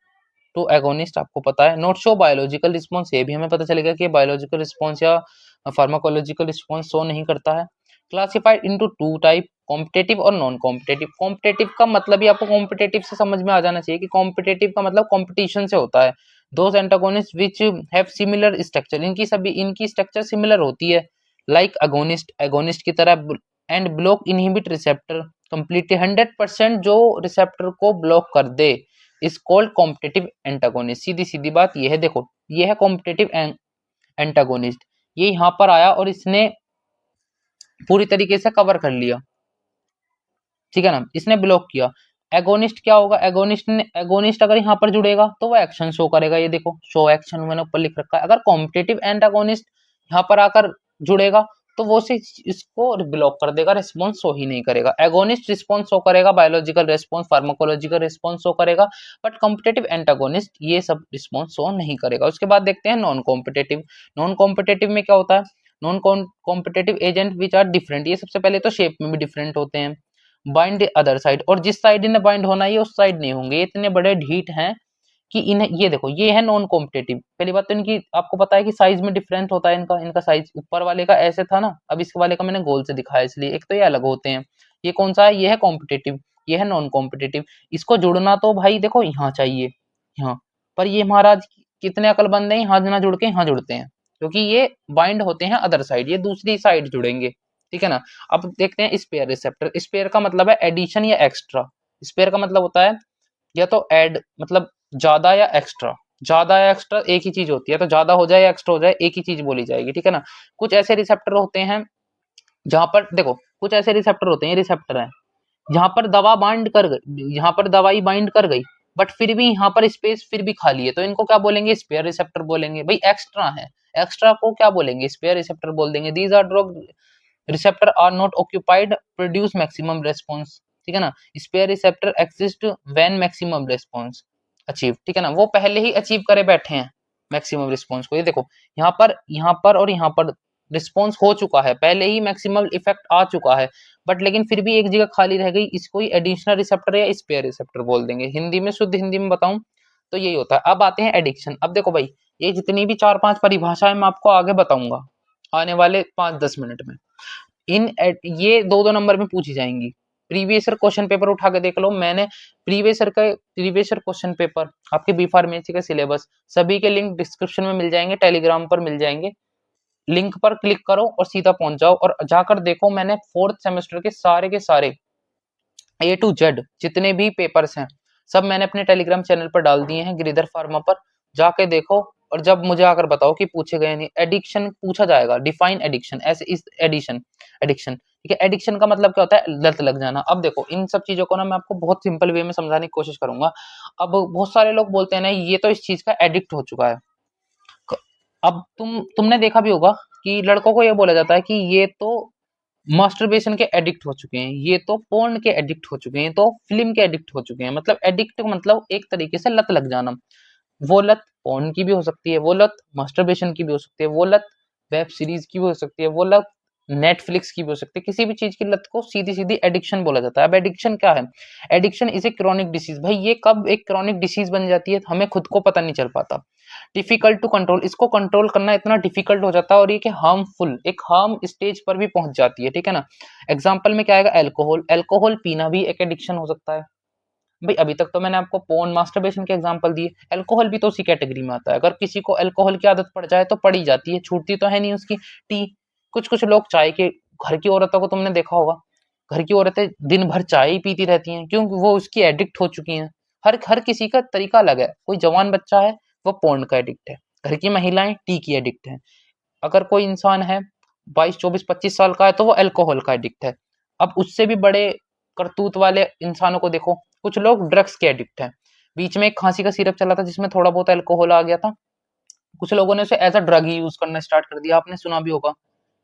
to agonist, आपको पता है। नॉट शो बायोलॉजिकल रिस्पॉन्स, ये भी हमें पता चलेगा कि बायोलॉजिकल रिस्पॉन्स या फार्माकोलॉजिकल रिस्पॉन्स शो नहीं करता है। Classified into two type, competitive और नॉन कॉम्पिटेटिव। कॉम्पिटेटिव का मतलब ही आपको कॉम्पिटेटिव से समझ में आ जाना चाहिए कि कॉम्पिटेटिव का मतलब कॉम्पिटिशन से होता है। Those antagonist which have similar structure, इनकी स्ट्रक्चर सिमिलर होती है, लाइक अगोनिस्ट, एगोनिस्ट की तरह, and block inhibit receptor completely, 100% जो रिसेप्टर को ब्लॉक कर दे इज कॉल्ड कॉम्पिटेटिव एंटागोनिस्ट। सीधी सीधी बात ये है, देखो ये है कॉम्पिटेटिव एंटागोनिस्ट, ये यहाँ पर आया और इसने पूरी तरीके से कवर कर लिया, ठीक है ना, इसने ब्लॉक किया। एगोनिस्ट क्या होगा, एगोनिस्ट अगर यहाँ पर जुड़ेगा तो वो एक्शन शो करेगा, ये देखो शो एक्शन मैंने ऊपर लिख रखा है। अगर कॉम्पिटिटिव एंटागोनिस्ट यहाँ पर आकर जुड़ेगा तो वो इसको ब्लॉक कर देगा, रिस्पॉन्स शो ही नहीं करेगा। एगोनिस्ट रिस्पॉन्स शो करेगा, biological response, pharmacological response show करेगा, बट कॉम्पिटिटिव एंटागोनिस्ट ये सब रिस्पॉन्स शो नहीं करेगा। उसके बाद देखते हैं नॉन कॉम्पिटिटिव। नॉन कॉम्पिटिटिव में क्या होता है, non competitive agent which are different, ये सबसे पहले तो शेप में भी डिफरेंट होते हैं। बाइंड अदर साइड, और जिस साइड इन्हें बाइंड होना है उस साइड नहीं होंगे, इतने बड़े ढीठ हैं कि इन्हें, ये देखो ये है नॉन कॉम्पिटिटिव। पहली बात तो इनकी आपको पता है कि साइज में डिफरेंट होता है, इनका साइज ऊपर वाले का ऐसे था ना, अब इस वाले का मैंने गोल से दिखाया इसलिए, एक तो ये अलग होते हैं। ये कौन सा है, ये है कॉम्पिटिटिव, ये है नॉन कॉम्पिटिटिव। इसको जुड़ना तो भाई देखो यहाँ चाहिए, यहाँ पर ये महाराज कितने अकलमंद हैं, यहाँ ना जुड़ के यहाँ जुड़ते हैं, क्योंकि ये बाइंड होते हैं अदर साइड, ये दूसरी साइड जुड़ेंगे, ठीक है ना। अब देखते हैं स्पेयर रिसेप्टर। स्पेयर का मतलब है एडिशन या एक्स्ट्रा। स्पेयर का मतलब होता है या तो ऐड, मतलब ज्यादा या एक्स्ट्रा। ज्यादा या एक्स्ट्रा एक ही चीज होती है, तो ज्यादा हो जाए या एक्स्ट्रा हो जाए एक ही चीज बोली जाएगी, ठीक है ना। कुछ ऐसे रिसेप्टर होते हैं जहां पर देखो, कुछ ऐसे रिसेप्टर होते हैं, रिसेप्टर है जहां पर दवा बाइंड कर गई, यहाँ पर दवाई बाइंड कर गई, बट फिर भी यहाँ पर स्पेस फिर भी खाली है, तो इनको क्या बोलेंगे, स्पेयर रिसेप्टर बोलेंगे। भाई एक्स्ट्रा है, एक्स्ट्रा को क्या बोलेंगे, स्पेयर रिसेप्टर बोल देंगे। These are drug receptor are not occupied produce maximum response, ठीक है ना। Spare receptor exist when maximum response achieve, ठीक है ना, वो पहले ही अचीव करे बैठे हैं मैक्सिमम रिस्पॉन्स को। ये देखो यहाँ पर और यहाँ पर रिस्पॉन्स हो चुका है, पहले ही मैक्सिमम इफेक्ट आ चुका है, बट लेकिन फिर भी एक जगह खाली रह गई, इसको ही एडिशनल रिसेप्टर या स्पेयर रिसेप्टर बोल देंगे। हिंदी में, शुद्ध हिंदी में बताऊं तो यही होता है। अब आते हैं एडिक्शन। अब देखो भाई, ये जितनी भी 4-5 परिभाषाएं मैं आपको आगे बताऊंगा आने वाले 5-10 मिनट में, ये 2-2 नंबर में पूछी जाएंगी। प्रीवियस ईयर क्वेश्चन पेपर उठा के देख लो, मैंने प्रीवियस ईयर क्वेश्चन पेपर, आपके बी फार्मेसी का सिलेबस, सभी के लिंक डिस्क्रिप्शन में मिल जाएंगे, टेलीग्राम पर मिल जाएंगे। लिंक पर क्लिक करो और सीधा पहुंच जाओ और जाकर देखो, मैंने 4th सेमेस्टर के सारे A to Z जितने भी पेपर्स हैं सब मैंने अपने टेलीग्राम चैनल पर डाल दिए हैं, गिरिधर फार्मा पर। जाके देखो और जब मुझे आकर बताओ कि पूछे गए नहीं। एडिक्शन पूछा जाएगा, डिफाइन एडिक्शन, ऐसे इस एडिक्शन, ठीक है। एडिक्शन का मतलब क्या होता है, लत लग जाना। अब देखो इन सब चीजों को ना मैं आपको बहुत सिंपल वे में समझाने की कोशिश करूंगा। अब बहुत सारे लोग बोलते हैं ना ये तो इस चीज का एडिक्ट हो चुका है। अब तुमने देखा भी होगा कि लड़कों को ये बोला जाता है कि ये तो मास्टरबेशन के एडिक्ट हो चुके हैं, ये तो पोर्न के एडिक्ट हो चुके हैं, तो फिल्म के एडिक्ट हो चुके हैं। मतलब एडिक्ट मतलब एक तरीके से लत लग जाना। वो लत पोर्न की भी हो सकती है, वो लत मास्टरबेशन की भी हो सकती है, वो लत वेब सीरीज की भी हो सकती है, वो लत नेटफ्लिक्स की भी हो सकती है। किसी भी चीज की लत को सीधी सीधी एडिक्शन बोला जाता है। अब एडिक्शन क्या है, addiction is a chronic disease. भाई ये कब एक क्रॉनिक डिसीज बन जाती है हमें खुद को पता नहीं चल पाता। डिफिकल्ट टू कंट्रोल, इसको कंट्रोल करना इतना डिफिकल्ट हो जाता है, और ये कि हार्मफुल, एक हार्म स्टेज पर भी पहुंच जाती है, ठीक है ना। एग्जाम्पल में क्या आएगा, एल्कोहल। एल्कोहल पीना भी एक एडिक्शन हो सकता है। भाई अभी तक तो मैंने आपको पोर्न मास्टरबेशन के एग्जांपल दिए, अल्कोहल भी तो उसी कैटेगरी में आता है। अगर किसी को अल्कोहल की आदत पड़ जाए तो पड़ ही जाती है, छूटती तो है नहीं उसकी। टी, कुछ कुछ लोग चाय के, घर की औरतों को तुमने देखा होगा, घर की औरतें दिन भर चाय ही पीती रहती हैं, क्योंकि वो उसकी एडिक्ट हो चुकी हैं। हर हर किसी का तरीका अलग है। कोई जवान बच्चा है वो पोर्न का एडिक्ट है, घर की महिलाएं टी की एडिक्ट है, अगर कोई इंसान है 22, 24, 25 साल का है तो वो अल्कोहल का एडिक्ट है। अब उससे भी बड़े करतूत वाले इंसानों को देखो, कुछ लोग ड्रग्स के एडिक्ट हैं। बीच में एक खांसी का सिरप चला था जिसमें थोड़ा बहुत अल्कोहल आ गया था, कुछ लोगों ने उसे एज अ ड्रग ही यूज करना स्टार्ट कर दिया, आपने सुना भी होगा।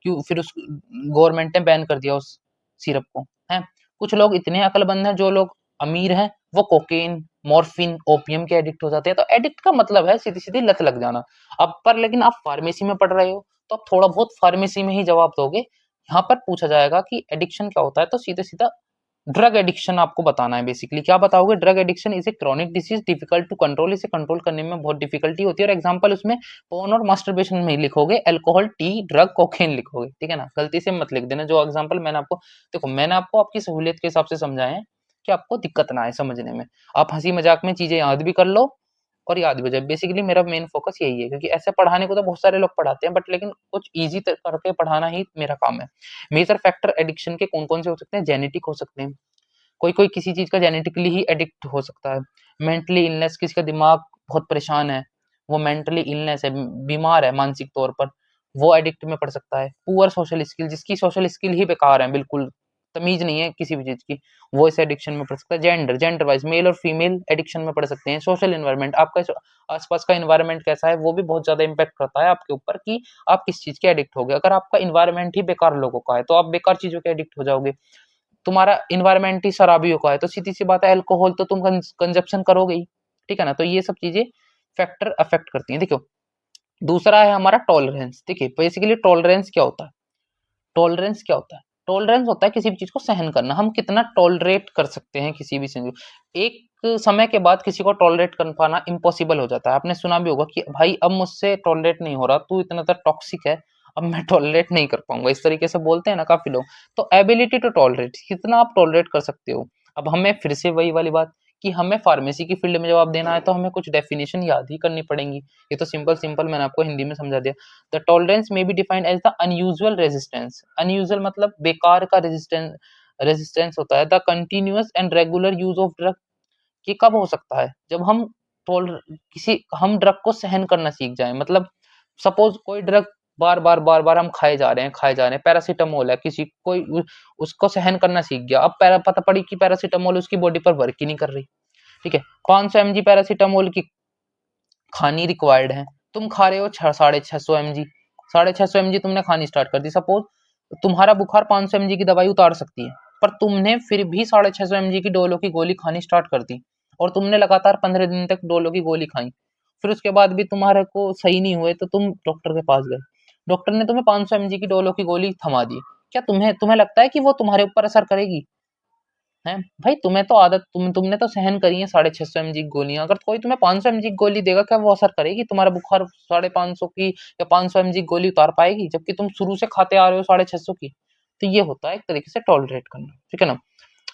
क्यों, फिर उस गवर्नमेंट ने बैन कर दिया उस सिरप को, है। कुछ लोग इतने अकलमंद हैं, जो लोग अमीर हैं वो कोकेन, मॉर्फिन, ओपियम के एडिक्ट हो जाते हैं। तो एडिक्ट का मतलब है सीधी सीधी लत लग जाना। अब पर लेकिन आप फार्मेसी में पढ़ रहे हो तो आप थोड़ा बहुत फार्मेसी में ही जवाब दोगे। यहाँ पर पूछा जाएगा कि एडिक्शन क्या होता है, तो सीधे सीधा ड्रग एडिक्शन आपको बताना है। बेसिकली क्या बताओगे, drug addiction is a chronic disease difficult to control, इसे कंट्रोल करने में बहुत डिफिकल्टी होती है। और एग्जांपल उसमें पोर्न और मास्टरबेशन में लिखोगे, अल्कोहल, टी, ड्रग, कोकेन लिखोगे, ठीक है ना। गलती से मत लिख देना। जो एग्जांपल मैंने आपको, देखो मैंने आपको आपकी सहूलियत के हिसाब से समझाए हैं कि आपको दिक्कत ना आए समझने में। आप हंसी मजाक में चीजें याद भी कर लो और याद भी हो जाए। बेसिकली मेरा मेन फोकस यही है, क्योंकि ऐसे पढ़ाने को तो बहुत सारे लोग पढ़ाते हैं, बट लेकिन कुछ इजी करके पढ़ाना ही मेरा काम है। मेजर फैक्टर एडिक्शन के कौन कौन से हो सकते हैं, जेनेटिक हो सकते हैं, कोई कोई किसी चीज का जेनेटिकली ही एडिक्ट हो सकता है। मेंटली इलनेस, किसी का दिमाग बहुत परेशान है, वो मेंटली इलनेस है, बीमार है मानसिक तौर पर, वो एडिक्ट में पड़ सकता है। पुअर सोशल स्किल, जिसकी सोशल स्किल ही बेकार है, बिल्कुल तमीज नहीं है किसी भी चीज की, वो इस एडिक्शन में पड़ सकता है। जेंडर वाइज मेल और फीमेल एडिक्शन में पड़ सकते हैं। सोशल एनवायरनमेंट, आपका आसपास का एनवायरनमेंट कैसा है वो भी बहुत ज्यादा इंपैक्ट करता है आपके ऊपर कि आप किस चीज के एडिक्ट हो गए। अगर आपका एनवायरनमेंट ही बेकार लोगों का है तो आप बेकार चीजों के एडिक्ट हो जाओगे। तुम्हारा एनवायरनमेंट ही शराबियों का है तो सीधी सी बात है अल्कोहल तो तुम कंजप्शन करोगे ही, ठीक है ना। तो ये सब चीजें फैक्टर अफेक्ट करती हैं। देखो दूसरा है हमारा टॉलरेंस। देखिए बेसिकली टॉलरेंस क्या होता है, टॉलरेंस क्या होता है, टॉलरेंस होता है किसी भी चीज को सहन करना, हम कितना टॉलरेट कर सकते हैं किसी भी चीज। एक समय के बाद किसी को टॉलरेट कर पाना इम्पॉसिबल हो जाता है। आपने सुना भी होगा कि भाई अब मुझसे टॉलरेट नहीं हो रहा, तू इतना तो टॉक्सिक है, अब मैं टॉलरेट नहीं कर पाऊंगा, इस तरीके से बोलते हैं ना काफी लोग। तो एबिलिटी टू टॉलरेट, कितना आप टॉलरेट कर सकते हो। अब हमें फिर से वही वाली बात कि हमें फार्मेसी की फील्ड में जवाब देना है तो हमें कुछ डेफिनेशन याद ही करनी पड़ेंगी। ये तो सिंपल सिंपल मैंने आपको हिंदी में समझा दिया। The tolerance may be defined as the unusual resistance. Unusual मतलब बेकार का रेजिस्टेंस, रेजिस्टेंस होता है। The continuous and regular use of drug, ये कब हो सकता है जब हम किसी हम ड्रग को सहन करना सीख जाएं। मतलब सपोज कोई ड्रग बार बार हम खाए जा रहे हैं, पैरासीटामोल है, किसी कोई उसको सहन करना सीख गया, अब पता पड़ी कि पैरासीटामोल उसकी बॉडी पर वर्क ही नहीं कर रही, ठीक है। 500 mg पैरासीटामोल की खानी रिक्वायर्ड है, तुम खा रहे हो 650 mg, 650 mg तुमने खानी स्टार्ट कर दी। सपोज तुम्हारा बुखार 500 mg की दवाई उतार सकती है, पर तुमने फिर भी 650 mg की डोलो की गोली खानी स्टार्ट कर दी और तुमने लगातार 15 दिन तक डोलो की गोली खाई, फिर उसके बाद भी तुम्हारे को सही नहीं हुए तो तुम डॉक्टर के पास गए, डॉक्टर ने तुम्हें 500 mg की डोलो की गोली थमा दी। क्या तुम्हें तुम्हें लगता है कि वो तुम्हारे ऊपर असर करेगी? है भाई, तुम्हें तो आदत, तुमने तो सहन करी है 650 mg गोलियां, अगर कोई तुम्हें 500 mg गोली देगा क्या वो असर करेगी? तुम्हारा बुखार 550 की या 500 mg गोली उतार पाएगी, जबकि तुम शुरू से खाते आ रहे हो 650 की। तो ये होता है एक तरीके से टॉलरेट करना, ठीक है ना।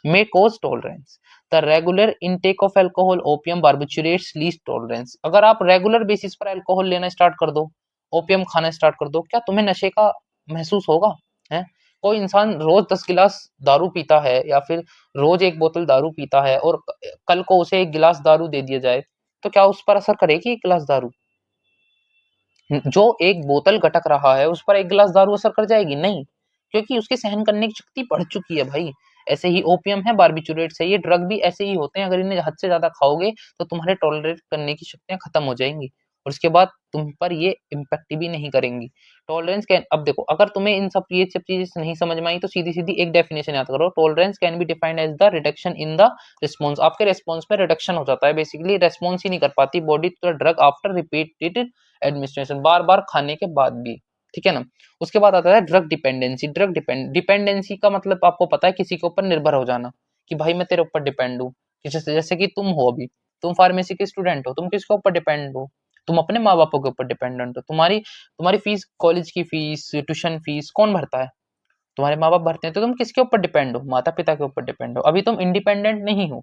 मे cause tolerance, the regular intake of alcohol, opium, barbiturates leads tolerance। अगर आप रेगुलर बेसिस पर अल्कोहल लेना स्टार्ट कर दो, ओपियम खाना स्टार्ट कर दो, क्या तुम्हें नशे का महसूस होगा? है कोई इंसान रोज 10 गिलास दारू पीता है या फिर रोज एक बोतल दारू पीता है और कल को उसे एक गिलास दारू दे दिया जाए तो क्या उस पर असर करेगी एक गिलास दारू? जो एक बोतल गटक रहा है उस पर एक गिलास दारू असर कर जाएगी? नहीं, क्योंकि उसकी सहन करने की शक्ति बढ़ चुकी है भाई। ऐसे ही ओपियम है, बार्बिचुरेट्स है, ये ड्रग भी ऐसे ही होते हैं। अगर इन्हें हद से ज्यादा खाओगे तो तुम्हारे टॉलरेट करने की शक्तियां खत्म हो जाएंगी और उसके बाद तुम पर ये इम्पैक्ट भी नहीं करेंगी। टॉलरेंस कैन, अब देखो अगर तुम्हें ये सब चीजें नहीं समझ में आई तो सीधी सीधी एक डेफिनेशन याद करो, tolerance can be defined as the reduction in the response. आपके रिस्पॉन्स में रिडक्शन हो जाता है, बेसिकली रेस्पॉन्स ही नहीं कर पाती body to the drug after repeated administration, बार बार खाने के बाद भी, ठीक है ना। उसके बाद आता है ड्रग डिपेंडेंसी। डिपेंडेंसी का मतलब आपको पता है, किसी के ऊपर निर्भर हो जाना कि भाई मैं तेरे ऊपर डिपेंड हूँ। जैसे कि तुम हो, अभी तुम फार्मेसी के स्टूडेंट हो, तुम किसके ऊपर डिपेंड हो? तुम अपने माँ बापों के ऊपर डिपेंडेंट हो। तुम्हारी तुम्हारी फीस, कॉलेज की फीस, ट्यूशन फीस कौन भरता है? तुम्हारे माँ बाप भरते हैं। तो तुम किसके ऊपर डिपेंड हो? माता पिता के ऊपर डिपेंड हो। अभी तुम इंडिपेंडेंट नहीं हो,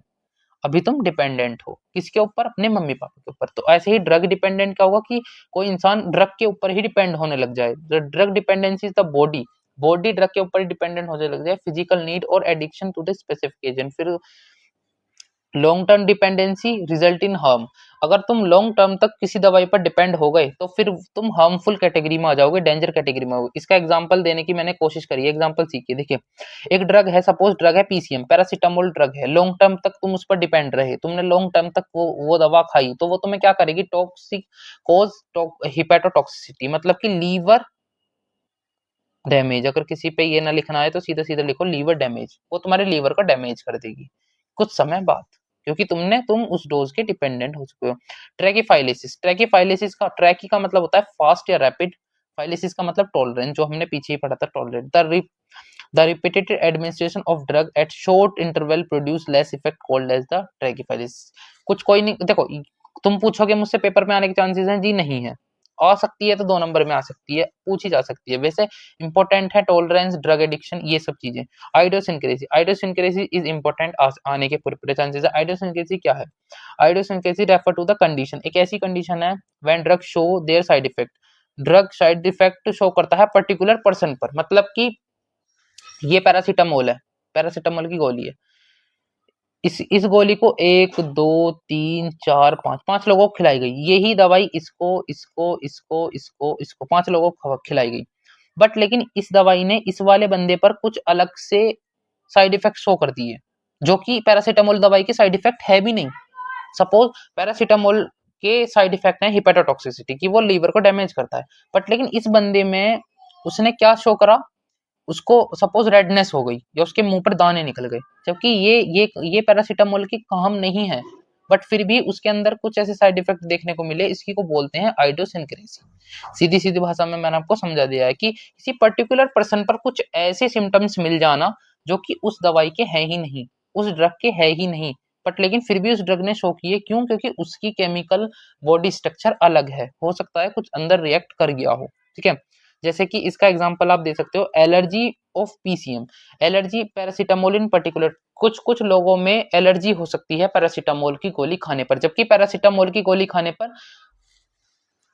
अभी तुम डिपेंडेंट हो किसके ऊपर? अपने मम्मी पापा के ऊपर। तो ऐसे ही ड्रग डिपेंडेंट क्या होगा कि कोई इंसान ड्रग के ऊपर ही डिपेंड होने लग जाए। Drug dependency is the body, body drug के ऊपर ही डिपेंडेंट होने लग जाए, फिजिकल नीड और addiction to the specific agent. फिर long term dependency result in harm. अगर तुम लॉन्ग टर्म तक किसी दवाई पर डिपेंड हो गए तो फिर तुम हार्मफुल कैटेगरी में आ जाओगे, डेंजर कैटेगरी में आओगे। इसका एग्जांपल देने की मैंने कोशिश करी है, एग्जांपल सीखिए। देखिए एक ड्रग है, सपोज ड्रग है पीसीएम, पैरासीटामोल ड्रग है, लॉन्ग टर्म तक तुम उस पर डिपेंड रहे, तुमने लॉन्ग टर्म तक वो दवा खाई तो वो तुम्हें क्या करेगी? टॉक्सिक कोज हिपेटोटॉक्सिसिटी, मतलब कि लीवर डैमेज। अगर किसी पे ये ना लिखना है तो सीधा सीधा लिखो लीवर डैमेज, वो तुम्हारे लीवर का डैमेज कर देगी कुछ समय बाद, क्योंकि तुम उस डोज के डिपेंडेंट हो चुके हो। ट्रैकीफाइलिसिस, ट्रैकीफाइलिसिस का ट्रैकी का मतलब होता है फास्ट या रैपिड, फाइलिसिस का मतलब टॉलरेंस, जो हमने पीछे ही पढ़ा था tolerance. The repeated administration of drug at short interval produce less effect called as the tachyphylaxis. कुछ कोई नहीं, देखो तुम पूछोगे मुझसे पेपर में आने के चांसेस हैं? जी नहीं है। आ सकती है तो 2 नंबर में आ सकती है, पूछी जा सकती है। वैसे इंपॉर्टेंट है टॉलरेंस, ड्रग एडिक्शन, ये सब चीजें। आइडियोसिनक्रेसी, आइडियोसिनक्रेसी इज इंपॉर्टेंट, आने के पूरे पूरे चांसेस है। आइडियोसिनक्रेसी क्या है? आइडियोसिनक्रेसी रेफर टू द कंडीशन, एक ऐसी कंडीशन है when drug show their side effect, drug side effect show करता है पर्टिकुलर पर्सन पर। मतलब कि ये पैरासीटामोल है, पैरासीटामोल की गोली है, इस गोली को 1 2 3 4 5 लोगों को खिलाई गई। यही दवाई इसको इसको इसको इसको इसको 5 लोगों को खिलाई गई। बट लेकिन इस दवाई ने इस वाले बंदे पर कुछ अलग से साइड इफेक्ट शो कर दिए, जो कि पैरासिटामोल दवाई के साइड इफेक्ट है भी नहीं। सपोज पैरासिटामोल के साइड इफेक्ट है हिपेटोटॉक्सिसिटी की, वो लीवर को डैमेज करता है। बट लेकिन इस बंदे में उसने क्या शो करा, उसको सपोज रेडनेस हो गई या उसके मुंह पर दाने निकल गए, जबकि ये पैरासिटामोल की काम नहीं है। बट फिर भी उसके अंदर कुछ ऐसे साइड इफेक्ट देखने को मिले, इसी को बोलते हैं आइडियोसिनक्रेसी। सीधी सीधी भाषा में मैंने आपको समझा दिया है कि किसी पर्टिकुलर पर्सन पर कुछ ऐसे सिम्टम्स मिल जाना जो कि उस दवाई के है ही नहीं, उस ड्रग के है ही नहीं, बट लेकिन फिर भी उस ड्रग ने शो किए। क्यों? क्योंकि उसकी केमिकल बॉडी स्ट्रक्चर अलग है, हो सकता है कुछ अंदर रिएक्ट कर गया हो। ठीक है, जैसे कि इसका एग्जांपल आप दे सकते हो, allergy of PCM. Allergy paracetamol in particular, कुछ कुछ लोगों में एलर्जी हो सकती है पैरासिटामोल की गोली खाने पर, जबकि पैरासिटामोल की गोली खाने पर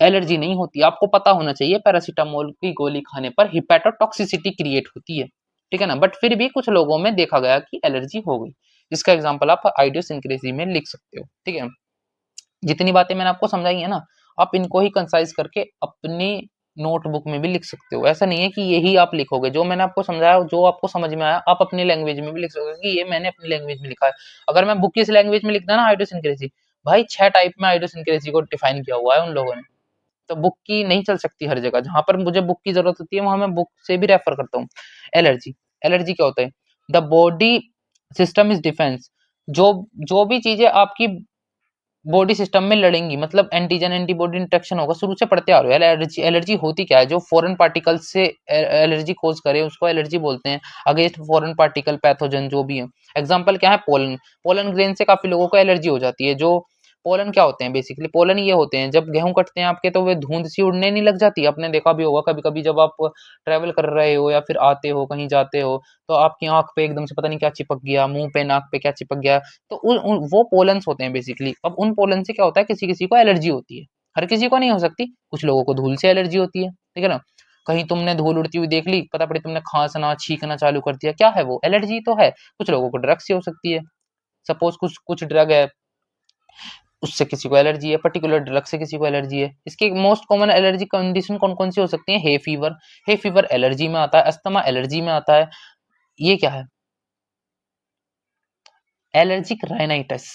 एलर्जी नहीं होती। आपको पता होना चाहिए पैरासिटामोल की गोली खाने पर हिपेटोटॉक्सिसिटी क्रिएट होती है। ठीक है ना, बट फिर भी कुछ लोगों में देखा गया कि एलर्जी हो गई। इसका एग्जाम्पल आप आइडियोसिंक्रेसी में लिख सकते हो। ठीक है, जितनी बातें मैंने आपको समझाई है ना, आप इनको ही कंसाइज करके अपनी नोटबुक में भी लिख सकते हो। ऐसा नहीं है कि यही आप लिखोगे, जो मैंने आपको समझाया, जो आपको समझ में आया, आप अपनी लैंग्वेज में भी लिख सकते हो कि ये मैंने अपनी लैंग्वेज में लिखा है। अगर मैं बुक की लैंग्वेज में लिखता ना आइडियोसिंक्रेसी, भाई 6 टाइप में आइडियोसिंक्रेसी को डिफाइन किया हुआ है उन लोगों ने। तो बुक की नहीं चल सकती हर जगह, जहां पर मुझे बुक की जरूरत होती है वहां मैं बुक से भी रेफर करता हूँ। एलर्जी, एलर्जी क्या होता है? The body system is defence. जो जो भी चीजें आपकी बॉडी सिस्टम में लड़ेंगी, मतलब एंटीजन एंटीबॉडी इंटरेक्शन होगा, शुरू से पढ़ते आ रहे हो। एलर्जी, एलर्जी होती क्या है? जो फॉरेन पार्टिकल से एलर्जी कोज करे उसको एलर्जी बोलते हैं, अगेंस्ट फॉरेन पार्टिकल पैथोजन जो भी है। एग्जांपल क्या है? पोलन। पोलन ग्रेन से काफी लोगों को एलर्जी हो जाती है। जो पोलन क्या होते हैं? बेसिकली पोलन ये होते हैं, जब गेहूं कटते हैं आपके तो वे धुंध सी उड़ने नहीं लग जाती। आपने देखा भी होगा कभी कभी जब आप ट्रेवल कर रहे हो या फिर आते हो कहीं जाते हो, तो आपकी आंख पे एकदम से पता नहीं क्या चिपक गया, मुंह पे नाक पे क्या चिपक गया, तो वो पोलन्स होते हैं बेसिकली। अब उन पोलन से क्या होता है, किसी किसी को एलर्जी होती है, हर किसी को नहीं हो सकती। कुछ लोगों को धूल से एलर्जी होती है, ठीक है ना। कहीं तुमने धूल उड़ती हुई देख ली, पता पड़ी तुमने खांसना छींकना चालू कर दिया, क्या है वो? एलर्जी तो है। कुछ लोगों को ड्रग से हो सकती है। सपोज कुछ कुछ ड्रग है, उससे किसी को एलर्जी है, पर्टिकुलर ड्रग से किसी को एलर्जी है। इसकी मोस्ट कॉमन एलर्जी कंडीशन कौन कौन सी हो सकती है? Hay fever, hay fever allergy में आता है। अस्थमा एलर्जी में आता है। ये क्या है? Allergic rhinitis,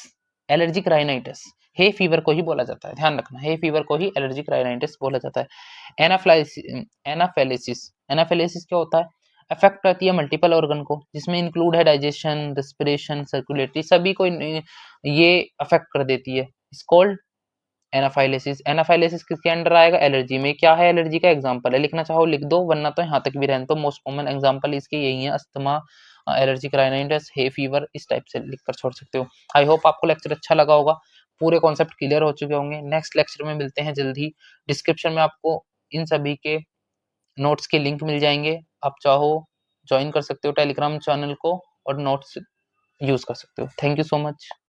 allergic rhinitis hay fever को ही बोला जाता है। ध्यान रखना, हे फीवर को ही एलर्जिक राइनाइटिस बोला जाता है। एनाफाइलेसिस, एनाफाइलेसिस क्या होता है? अफेक्ट करती है मल्टीपल ऑर्गन को, जिसमें इंक्लूड है डाइजेशन, रेस्पिरेशन, सर्कुलेटरी, सभी को ये अफेक्ट कर देती है। It's called एनाफाइलेसिस। एनाफाइलेसिस किसके अंडर आएगा? एलर्जी में। क्या है एलर्जी का एग्जांपल है? लिखना चाहो लिख दो, वरना तो यहाँ तक भी रहने। तो मोस्ट कॉमन एग्जांपल इसके यही है, asthma, allergic rhinitis, hay fever, इस टाइप से लिख कर छोड़ सकते हो। आई होप आपको लेक्चर अच्छा लगा होगा, पूरे कॉन्सेप्ट क्लियर हो चुके होंगे। नेक्स्ट लेक्चर में मिलते हैं जल्दी। डिस्क्रिप्शन में आपको इन सभी के नोट्स के लिंक मिल जाएंगे, आप चाहो ज्वाइन कर सकते हो टेलीग्राम चैनल को और नोट्स यूज कर सकते हो। Thank you so much.